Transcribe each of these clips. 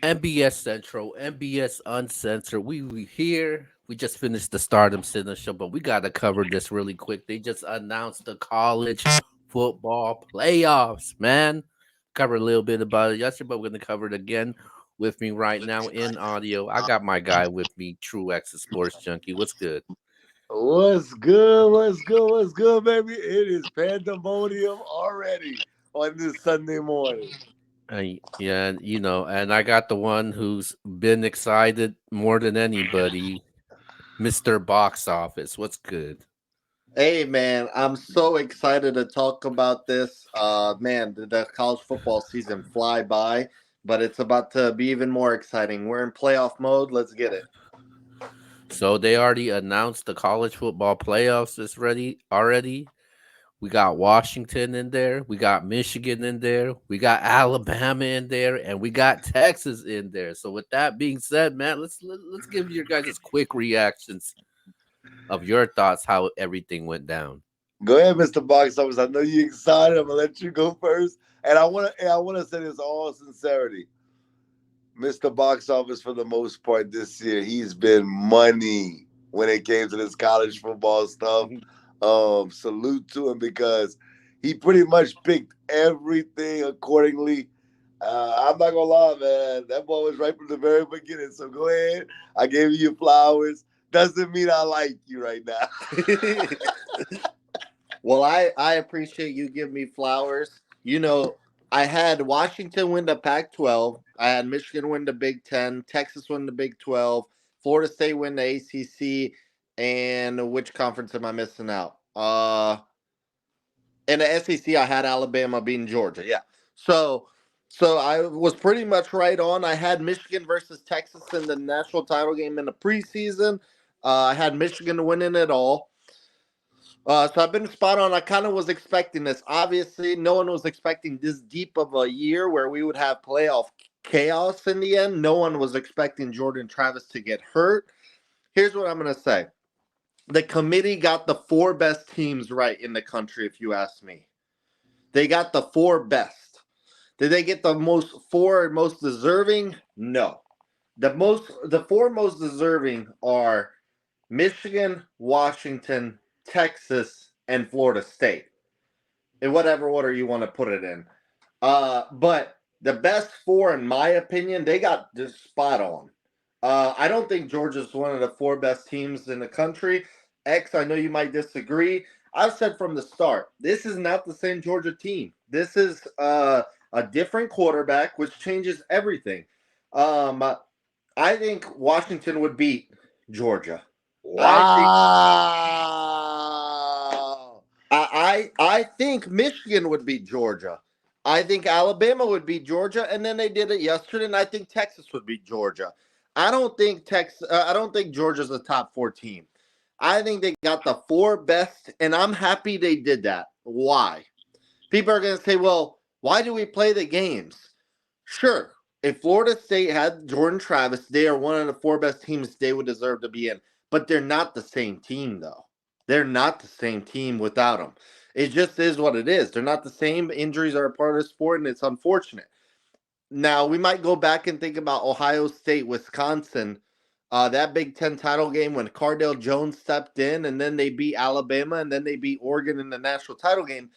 MBS Central, MBS Uncensored. We here. We just finished the Stardom Center show, but we got to cover this really quick. They just announced the college football playoffs, man. Covered a little bit about it yesterday, but we're going to cover it again with me right now in audio. I got my guy with me, True X Sports Junkie. What's good? What's good? What's good? What's good, baby? It is pandemonium already on this Sunday morning. Yeah, and I got the one who's been excited more than anybody, Mr. Box Office. What's good? Hey man, I'm so excited to talk about this. Man, the college football season fly by, but it's about to be even more exciting. We're in playoff mode. Let's get it. So they already announced the college football playoffs is ready already. We got Washington in there, we got Michigan in there, we got Alabama in there, and we got Texas in there. So with that being said, man, let's give your guys quick reactions of your thoughts how everything went down. Go ahead, Mr. Box Office. I know you're excited. I'm gonna let you go first. And I wanna say this all sincerity. Mr. Box Office, for the most part this year, he's been money when it came to this college football stuff. Salute to him because he pretty much picked everything accordingly. I'm not gonna lie, man. That ball was right from the very beginning. So go ahead. I gave you your flowers. Doesn't mean I like you right now. Well, I appreciate you giving me flowers. I had Washington win the Pac-12. I had Michigan win the Big Ten. Texas win the Big 12. Florida State win the ACC. And which conference am I missing out? In the SEC, I had Alabama beating Georgia. Yeah. So so I was pretty much right on. I had Michigan versus Texas in the national title game in the preseason. I had Michigan winning it all. So I've been spot on. I kind of was expecting this. Obviously, no one was expecting this deep of a year where we would have playoff chaos in the end. No one was expecting Jordan Travis to get hurt. Here's what I'm going to say. The committee got the four best teams right in the country, if you ask me. They got the four best. Did they get the most deserving? No. The four most deserving are Michigan, Washington, Texas, and Florida State. In whatever order you want to put it in. But the best four, in my opinion, they got this spot on. I don't think Georgia's one of the four best teams in the country. X, I know you might disagree. I've said from the start, this is not the same Georgia team. This is a different quarterback, which changes everything. Um, I think Washington would beat Georgia. I think Wow. I think Michigan would beat Georgia. I think Alabama would beat Georgia, and then they did it yesterday, and I think Texas would beat Georgia. I don't think Georgia's a top four team. I think they got the four best, and I'm happy they did that. Why? People are going to say, "Well, why do we play the games?" Sure, if Florida State had Jordan Travis, they are one of the four best teams they would deserve to be in. But they're not the same team, though. They're not the same team without them. It just is what it is. They're not the same. Injuries are a part of the sport, and it's unfortunate. Now, we might go back and think about Ohio State, Wisconsin, that Big Ten title game when Cardale Jones stepped in, and then they beat Alabama, and then they beat Oregon in the national title game.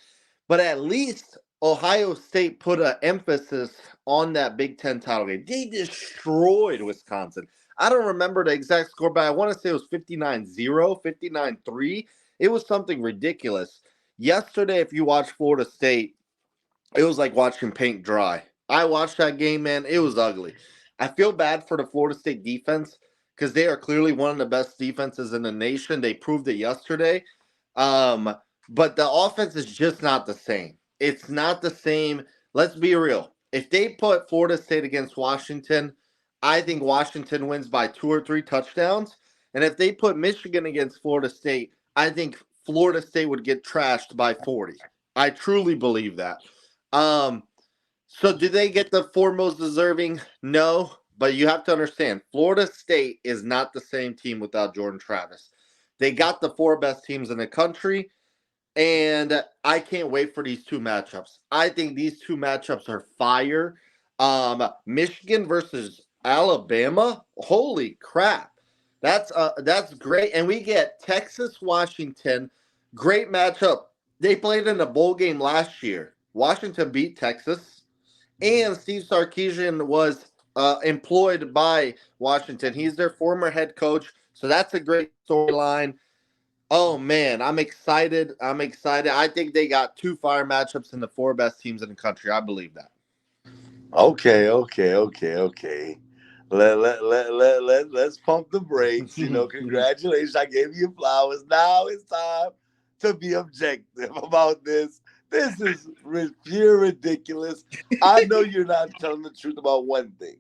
But at least Ohio State put an emphasis on that Big Ten title game. They destroyed Wisconsin. I don't remember the exact score, but I want to say it was 59-0, 59-3. It was something ridiculous. Yesterday, if you watch Florida State, it was like watching paint dry. I watched that game, man. It was ugly. I feel bad for the Florida State defense because they are clearly one of the best defenses in the nation. They proved it yesterday. Um, but the offense is just not the same. It's not the same. Let's be real. If they put Florida State against Washington, I think Washington wins by 2 or 3 touchdowns. And if they put Michigan against Florida State, I think Florida State would get trashed by 40. I truly believe that. Um, so do they get the four most deserving? No, but you have to understand, Florida State is not the same team without Jordan Travis. They got the four best teams in the country, and I can't wait for these two matchups. I think these two matchups are fire. Michigan versus Alabama. Holy crap. That's great. And we get Texas, Washington. Great matchup. They played in a bowl game last year. Washington beat Texas, and Steve Sarkisian was employed by Washington. He's their former head coach, so that's a great storyline. Oh man, I'm excited. I'm excited. I think they got two fire matchups in the four best teams in the country. I believe that. Okay. Let's pump the brakes. Congratulations. I gave you flowers. Now it's time to be objective about this. This is pure ridiculous. I know you're not telling the truth about one thing.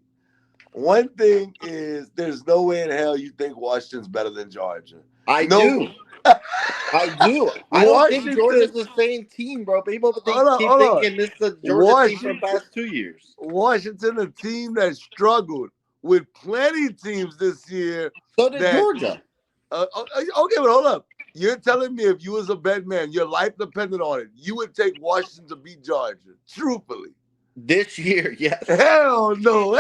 One thing is there's no way in hell you think Washington's better than Georgia. I do. I do. I don't think Georgia's the same team, bro. People keep thinking this is the Georgia team from the past 2 years. Washington, a team that struggled with plenty of teams this year. So did Georgia. Okay, but hold up. You're telling me if you was a bet man, your life depended on it, you would take Washington to beat Georgia. Truthfully. This year, yes. Hell no.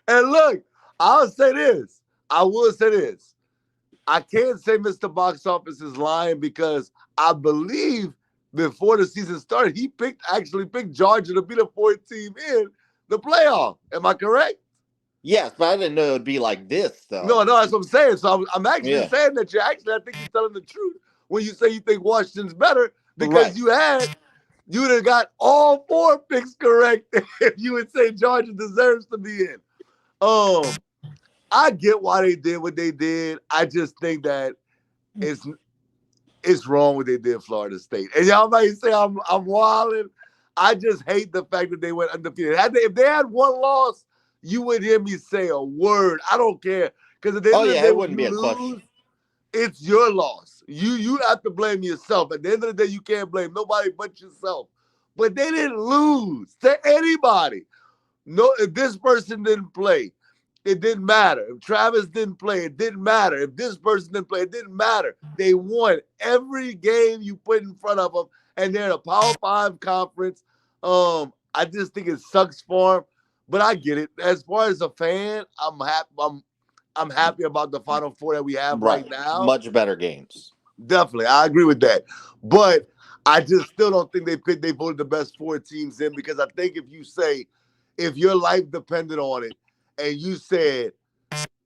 And look, I will say this. I can't say Mr. Box Office is lying because I believe before the season started, he actually picked Georgia to be the fourth team in the playoff. Am I correct? Yes, but I didn't know it would be like this, though. No, that's what I'm saying. So I'm actually saying that I think you're telling the truth when you say you think Washington's better because you would have got all four picks correct if you would say Georgia deserves to be in. I get why they did what they did. I just think that it's wrong what they did Florida State. And y'all might say I'm wilding. I just hate the fact that they went undefeated. If they had one loss, you would hear me say a word. I don't care. Because at the end of the day, it wouldn't be a question. It's your loss. You have to blame yourself. At the end of the day, you can't blame nobody but yourself. But they didn't lose to anybody. No, if this person didn't play, it didn't matter. If Travis didn't play, it didn't matter. If this person didn't play, it didn't matter. They won every game you put in front of them, and they're in a Power 5 conference. I just think it sucks for them, but I get it. As far as a fan, I'm happy about the Final Four that we have right now. Much better games. Definitely, I agree with that. But I just still don't think they voted the best four teams in because I think if your life depended on it, and you said,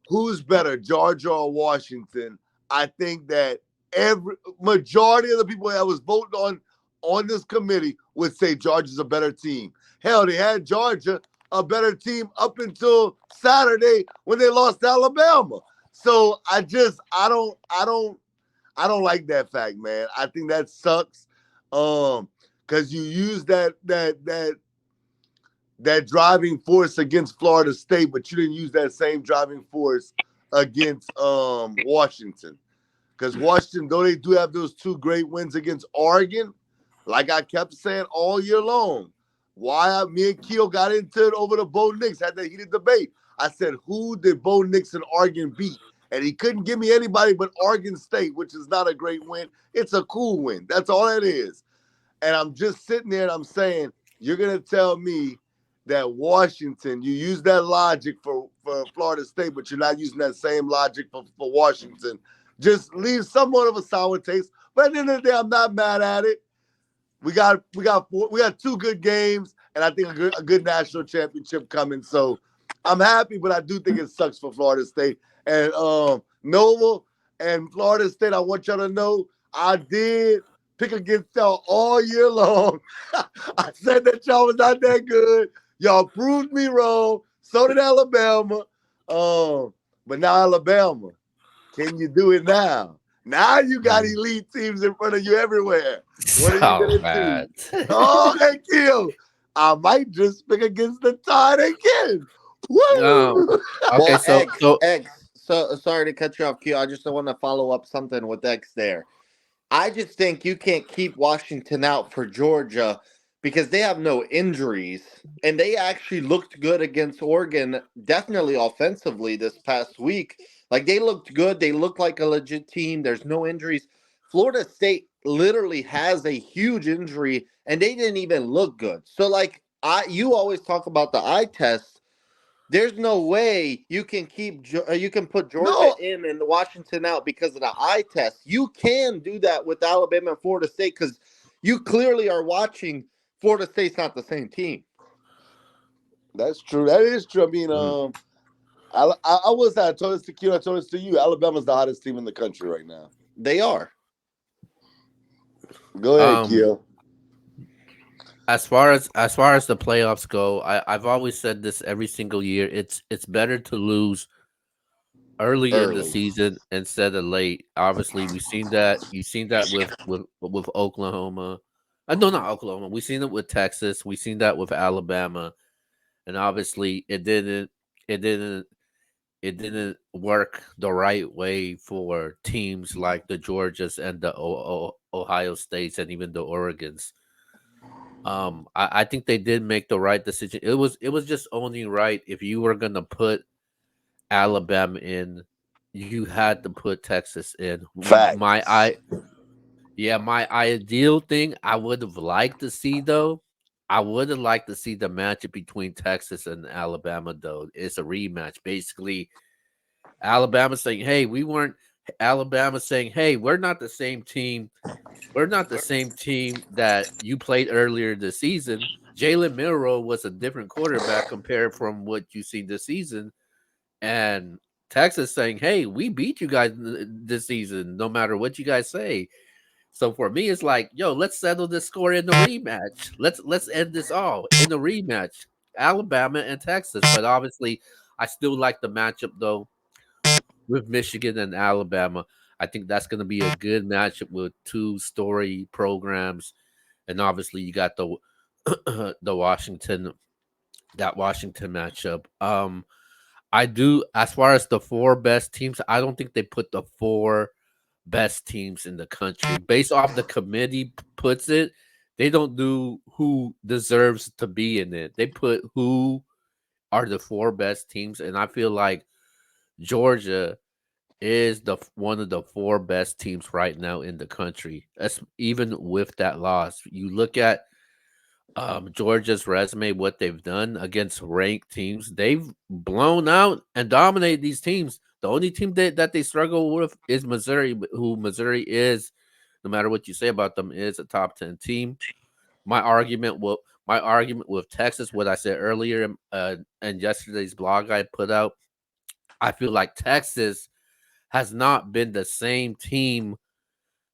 who's better, Georgia or Washington? I think that every majority of the people that was voting on this committee would say Georgia's a better team. Hell, they had Georgia a better team up until Saturday when they lost to Alabama. So I don't like that fact, man. I think that sucks. Because you use that driving force against Florida State, but you didn't use that same driving force against Washington. Because Washington, though they do have those two great wins against Oregon, like I kept saying all year long, me and Keo got into it over the Bo Nix, had that heated debate. I said, who did Bo Nix and Oregon beat? And he couldn't give me anybody but Oregon State, which is not a great win. It's a cool win. That's all it is. And I'm just sitting there and I'm saying, you're going to tell me that Washington, you use that logic for Florida State, but you're not using that same logic for Washington. Just leave somewhat of a sour taste. But at the end of the day, I'm not mad at it. We got two good games, and I think a good national championship coming. So I'm happy, but I do think it sucks for Florida State. And Nova and Florida State, I want y'all to know I did pick against y'all all year long. I said that y'all was not that good. Y'all proved me wrong. So did Alabama. But now Alabama, can you do it now? Now you got elite teams in front of you everywhere. What are you going to do? Oh, thank you. I might just pick against the Tide again. Woo! Okay, so sorry to cut you off, Q. I just want to follow up something with X there. I just think you can't keep Washington out for Georgia because they have no injuries, and they actually looked good against Oregon, definitely offensively this past week. Like, they looked good. They looked like a legit team. There's no injuries. Florida State literally has a huge injury, and they didn't even look good. So, like, you always talk about the eye test. There's no way you can you can put Georgia No, in and Washington out because of the eye test. You can do that with Alabama and Florida State because you clearly are watching. Florida State's not the same team. that's true. That is true. I mean, Mhm. I was that. I told this to Q. I told this to you. Alabama's the hottest team in the country right now. They are. Go ahead, Um, Q. as far as the playoffs go, I've always said this every single year. It's better to lose early in the Early. season instead of late. Obviously, we've seen that. You've seen that with Oklahoma. No, not Oklahoma. We've seen it with Texas. We've seen that with Alabama, and obviously, it didn't it didn't work the right way for teams like the Georgias and the Ohio States and even the Oregons. I think they did make the right decision. It was just only right if you were gonna put Alabama in, you had to put Texas in. My Facts. I Yeah, my ideal thing I would have liked to see though, I would have liked to see the matchup between Texas and Alabama though. It's a rematch. Basically, Alabama saying, "Hey, we weren't." Alabama saying, "Hey, we're not the same team. We're not the same team that you played earlier this season." Jalen Milroe was a different quarterback compared from what you see this season, and Texas saying, "Hey, we beat you guys this season, no matter what you guys say." So for me, it's like, yo, let's settle this score in the rematch. Let's end this all in the rematch, Alabama and Texas. But obviously, I still like the matchup though with Michigan and Alabama. I think that's going to be a good matchup with two story programs, and obviously you got the the Washington matchup. I do, as far as the four best teams, I don't think they put the four best teams in the country based off the committee puts it. They don't do who deserves to be in it. They put who are the four best teams, and I feel like Georgia is the one of the four best teams right now in the country. That's even with that loss. You look at Georgia's resume, what they've done against ranked teams. They've blown out and dominated these teams. The only team that they struggle with is Missouri, who Missouri is, no matter what you say about them, is a top 10 team. My argument will my argument with Texas, what I said earlier, and yesterday's blog I put out, I feel like Texas has not been the same team.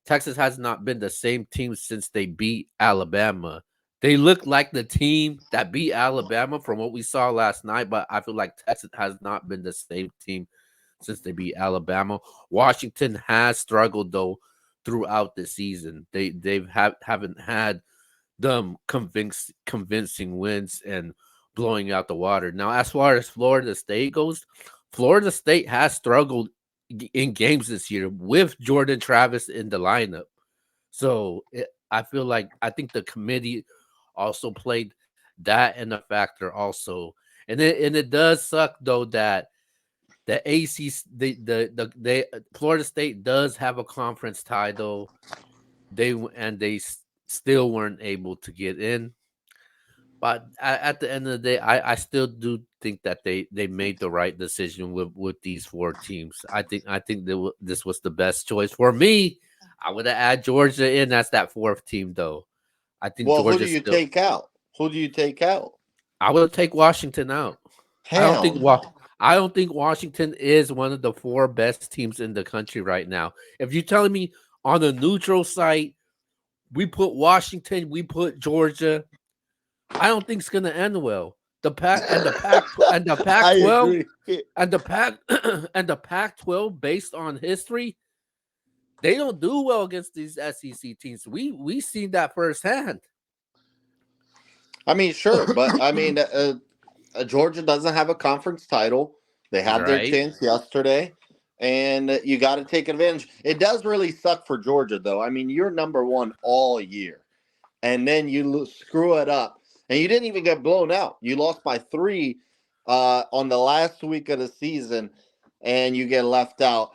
Texas has not been the same team since they beat Alabama. They look like the team that beat Alabama from what we saw last night, but I feel like Texas has not been the same team since they beat Alabama. Washington has struggled though throughout the season. Haven't had them convincing wins and blowing out the water. Now, as far as Florida State goes, Florida State has struggled in games this year with Jordan Travis in the lineup. So I feel like I think the committee also played that in a factor also, and it does suck though that the ACC Florida State does have a conference title. They still weren't able to get in. But at the end of the day, I still do think that they made the right decision with these four teams. I think this was the best choice for me. I would have added Georgia in as that fourth team though. I think Well, who do Georgia you still. take out? Who do you take out? I would take Washington out. I don't Hell think Wa- no. I don't think Washington is one of the four best teams in the country right now. If you're telling me on a neutral site, we put Washington, we put Georgia, I don't think it's gonna end well. The Pac I 12 agree. and the Pac and the Pac 12 based on history, they don't do well against these SEC teams. We seen that firsthand. I mean, sure, but I mean, Georgia doesn't have a conference title. They had their Right? chance yesterday, and you got to take advantage. It does really suck for Georgia, though. I mean, you're number one all year, and then you screw it up, and you didn't even get blown out. You lost by 3 on the last week of the season, and you get left out.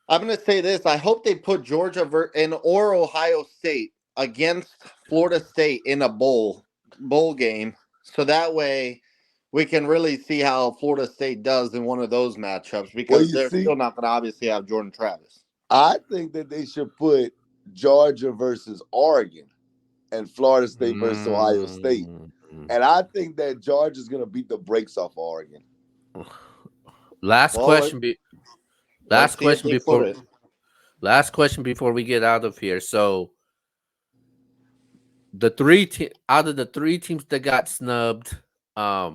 I'm going to say this. I hope they put Georgia or Ohio State against Florida State in a bowl game, so that way we can really see how Florida State does in one of those matchups, Well, because you they're see, still not going to obviously have Jordan Travis. I think that they should put Georgia versus Oregon and Florida State versus Ohio State. And I think that Georgia's going to beat the brakes off Oregon. Last question before we get out of here. So out of the 3 teams that got snubbed, I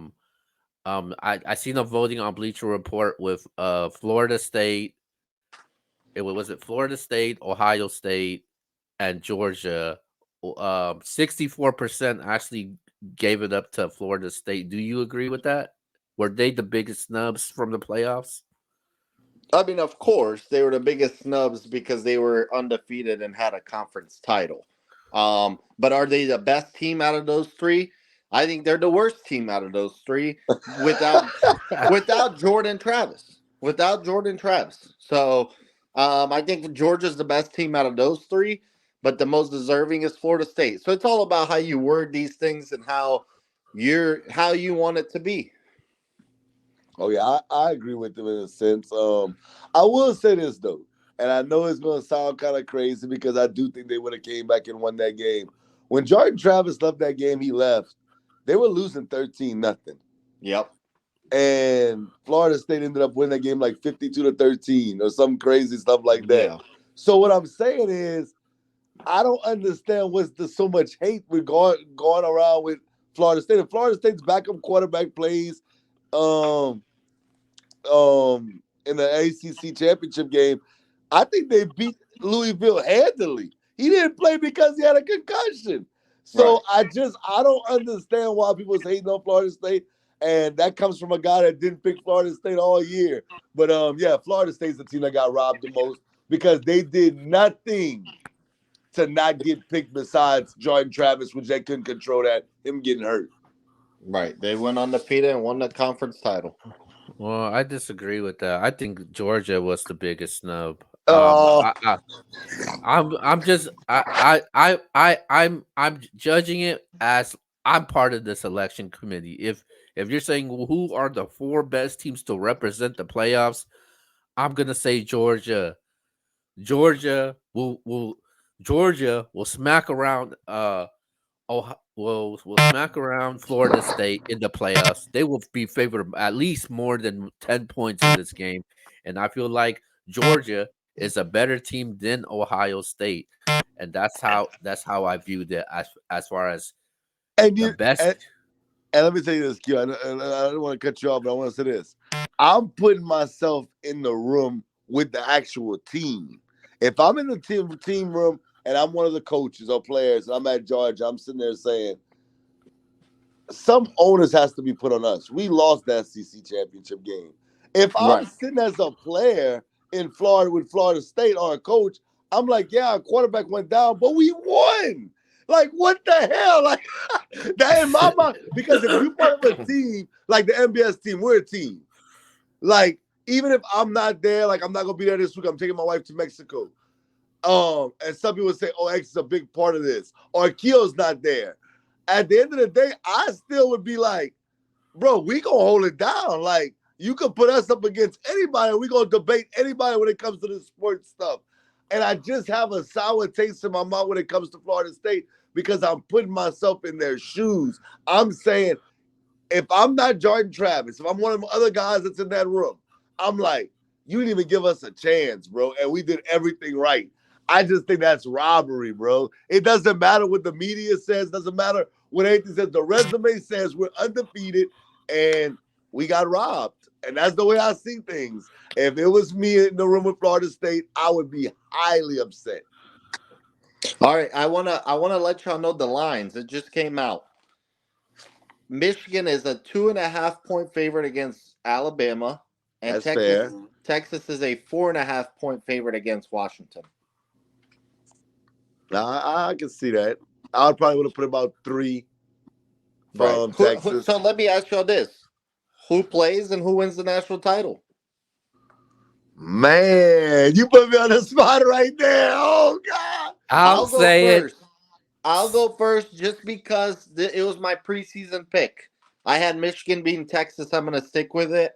seen a voting on Bleacher Report with Florida State. Was it Florida State, Ohio State, and Georgia? 64% actually gave it up to Florida State. Do you agree with that? Were they the biggest snubs from the playoffs? I mean, of course, they were the biggest snubs because they were undefeated and had a conference title. But are they the best team out of those 3? I think they're the worst team out of those 3 without Jordan Travis. So I think Georgia's the best team out of those 3, but the most deserving is Florida State. So it's all about how you word these things and how you want it to be. Oh yeah, I agree with them in a sense. I will say this though, and I know it's going to sound kind of crazy because I do think they would have came back and won that game. When Jordan Travis left that game, he left. They were losing 13-0. Yep. And Florida State ended up winning that game like 52-13 or some crazy stuff like that. Yeah. So what I'm saying is, I don't understand what's so much hate we're going around with Florida State. If Florida State's backup quarterback plays in the ACC championship game, I think they beat Louisville handily. He didn't play because he had a concussion. So right. I don't understand why people's hating on Florida State. And that comes from a guy that didn't pick Florida State all year. But yeah, Florida State's the team that got robbed the most because they did nothing to not get picked besides Jordan Travis, which they couldn't control him getting hurt. Right. They went undefeated and won the conference title. Well, I disagree with that. I think Georgia was the biggest snub. I'm judging it as I'm part of the selection committee. If you're saying who are the 4 best teams to represent the playoffs, I'm gonna say Georgia. Georgia will smack around will smack around Florida State in the playoffs. They will be favored at least more than 10 points in this game. And I feel like Georgia is a better team than Ohio State. And that's how I viewed it as far as the best. And let me tell you this, Q. I don't want to cut you off, but I want to say this. I'm putting myself in the room with the actual team. If I'm in the team room and I'm one of the coaches or players and I'm at Georgia, I'm sitting there saying, some onus has to be put on us. We lost that SEC championship game. If I'm sitting as a player in Florida with Florida State or a coach, I'm like, yeah, our quarterback went down, but we won. Like, what the hell? Like, that in my mind, because if you're part of a team, like the MBS team, we're a team. Like, even if I'm not there, like, I'm not going to be there this week, I'm taking my wife to Mexico. And some people say, oh, X is a big part of this. Or Keel's not there. At the end of the day, I still would be like, bro, we going to hold it down. Like, you can put us up against anybody, and we going to debate anybody when it comes to this sports stuff. And I just have a sour taste in my mouth when it comes to Florida State because I'm putting myself in their shoes. I'm saying, if I'm not Jordan Travis, if I'm one of the other guys that's in that room, I'm like, you didn't even give us a chance, bro, and we did everything right. I just think that's robbery, bro. It doesn't matter what the media says. Doesn't matter what anything says. The resume says we're undefeated, and we got robbed. And that's the way I see things. If it was me in the room with Florida State, I would be highly upset. All right, I wanna let y'all know the lines. It just came out. Michigan is a 2.5-point favorite against Alabama, and that's Texas is a 4.5-point favorite against Washington. I can see that. I probably would have put about 3 from Texas. So let me ask y'all this. Who plays and who wins the national title? Man, you put me on the spot right there. Oh God. I'm I'll go saying first. I'll go first just because it was my preseason pick. I had Michigan beating Texas. I'm going to stick with it.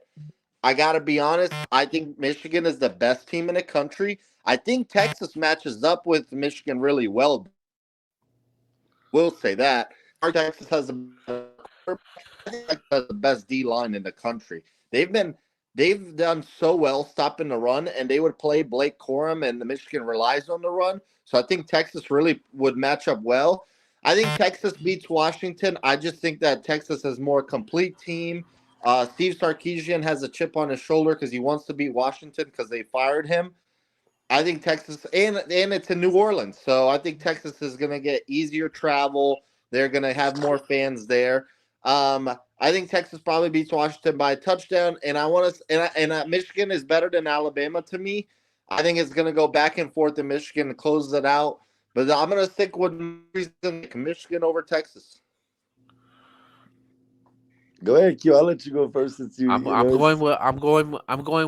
I got to be honest. I think Michigan is the best team in the country. I think Texas matches up with Michigan really well. We'll say that. Texas has the best D line in the country. They've done so well stopping the run, and they would play Blake Corum, and the Michigan relies on the run. So I think Texas really would match up well. I think Texas beats Washington. I just think that Texas has more complete team. Steve Sarkisian has a chip on his shoulder because he wants to beat Washington because they fired him. I think Texas, and it's in New Orleans, so I think Texas is going to get easier travel. They're going to have more fans there. I think Texas probably beats Washington by a touchdown, and I want to, Michigan is better than Alabama to me. I think it's going to go back and forth in Michigan and close it out, but I'm going to stick with Michigan over Texas. Go ahead, Q. I'll let you go first since I'm going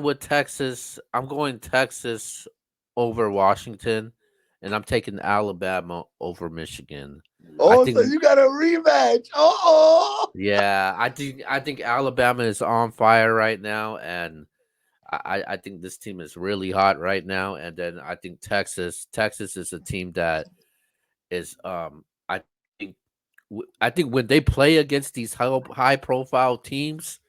with Texas. I'm going Texas over Washington, and I'm taking Alabama over Michigan. Oh, think- so you got a rematch. Oh, Yeah, I think Alabama is on fire right now, and I think this team is really hot right now. And then I think Texas is a team that is think I think when they play against these high profile teams,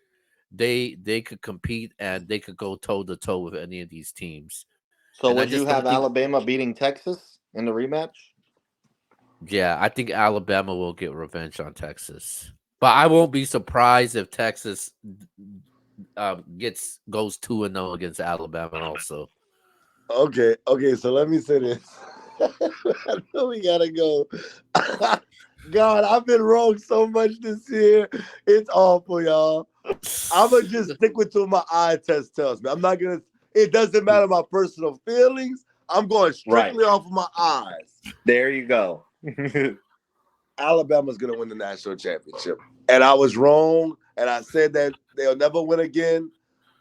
they could compete and they could go toe to toe with any of these teams. So And I would you just don't have think- Alabama beating Texas in the rematch? Yeah, I think Alabama will get revenge on Texas, but I won't be surprised if Texas goes 2-0 against Alabama also. okay. So let me say this. I know we gotta go. God, I've been wrong so much this year. It's awful, y'all. I'm gonna just stick with what my eye test tells me. I'm not gonna. It doesn't matter my personal feelings. I'm going strictly off of my eyes. There you go. Alabama's gonna win the national championship, and I was wrong. And I said that they'll never win again,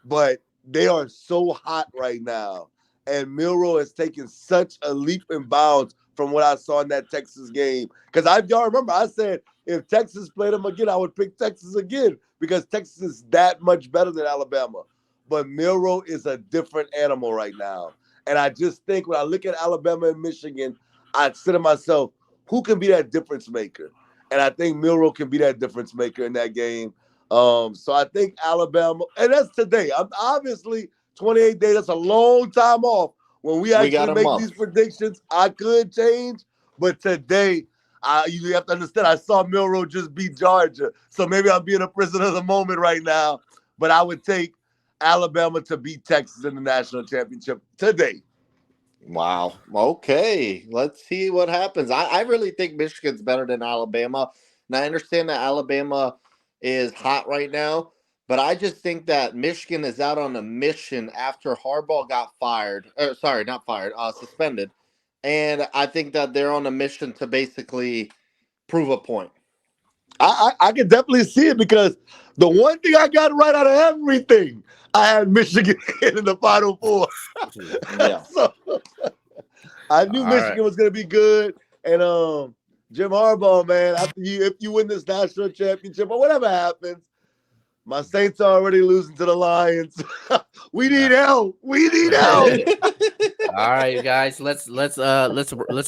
but they are so hot right now, and Milroe has taken such a leap and bounds from what I saw in that Texas game. Because y'all remember I said if Texas played them again, I would pick Texas again because Texas is that much better than Alabama. But Milroe is a different animal right now, and I just think when I look at Alabama and Michigan, I say to myself, who can be that difference maker? And I think Milroe can be that difference maker in that game. So I think Alabama, and that's today. I'm obviously 28 days. That's a long time off. When we actually make these predictions, I could change, but today, you have to understand. I saw Milroe just beat Georgia, so maybe I'm being a prisoner of the moment right now. But I would take Alabama to beat Texas in the national championship today. Wow. Okay. Let's see what happens. I really think Michigan's better than Alabama. And I understand that Alabama is hot right now, but I just think that Michigan is out on a mission after Harbaugh got fired. Sorry, not fired, suspended. And I think that they're on a mission to basically prove a point. I can definitely see it because the one thing I got right out of everything, I had Michigan in the Final Four. Yeah. So I knew Michigan was going to be good. And Jim Harbaugh, man, if you win this national championship or whatever happens, my Saints are already losing to the Lions. We need help. We need help. All right, guys, let's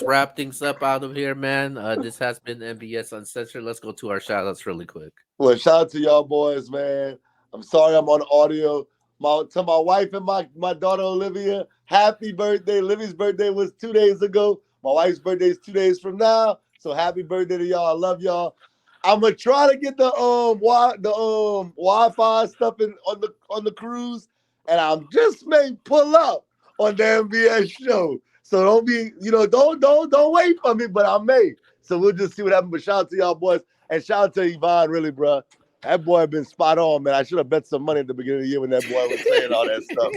wrap things up out of here, man. This has been MBS Uncensored. Let's go to our shout outs really quick. Well, shout out to y'all boys, man. I'm sorry I'm on audio. To my wife and my daughter Olivia, happy birthday. Olivia's birthday was 2 days ago. My wife's birthday is 2 days from now. So happy birthday to y'all. I love y'all. I'm gonna try to get the Wi-Fi stuff on the cruise, and I'm just may pull up on the MBS show. So don't be, don't wait for me, but I may. So we'll just see what happens. But shout out to y'all boys, and shout out to Yvonne, really, bro. That boy been spot on, man. I should have bet some money at the beginning of the year when that boy was saying all that stuff,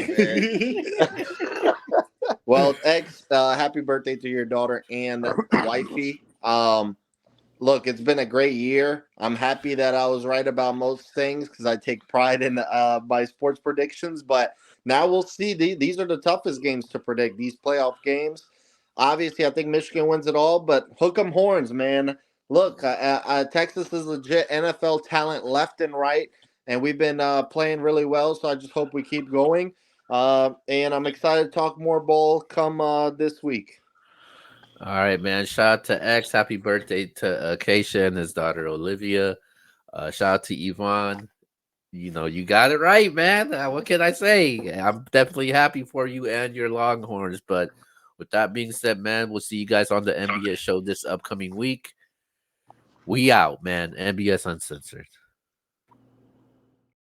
man. Well, X, happy birthday to your daughter and wifey. Look, it's been a great year. I'm happy that I was right about most things because I take pride in my sports predictions. But Now we'll see. These are the toughest games to predict. These playoff games. Obviously, I think Michigan wins it all, but hook 'em horns, man. Look, Texas is legit NFL talent left and right, and we've been playing really well. So I just hope we keep going. And I'm excited to talk more ball come this week. All right, man. Shout out to X. Happy birthday to Keisha and his daughter Olivia. Shout out to Yvonne. You know, you got it right, man. What can I say? I'm definitely happy for you and your Longhorns. But with that being said, man, we'll see you guys on the NBS show this upcoming week. We out, man. NBS Uncensored.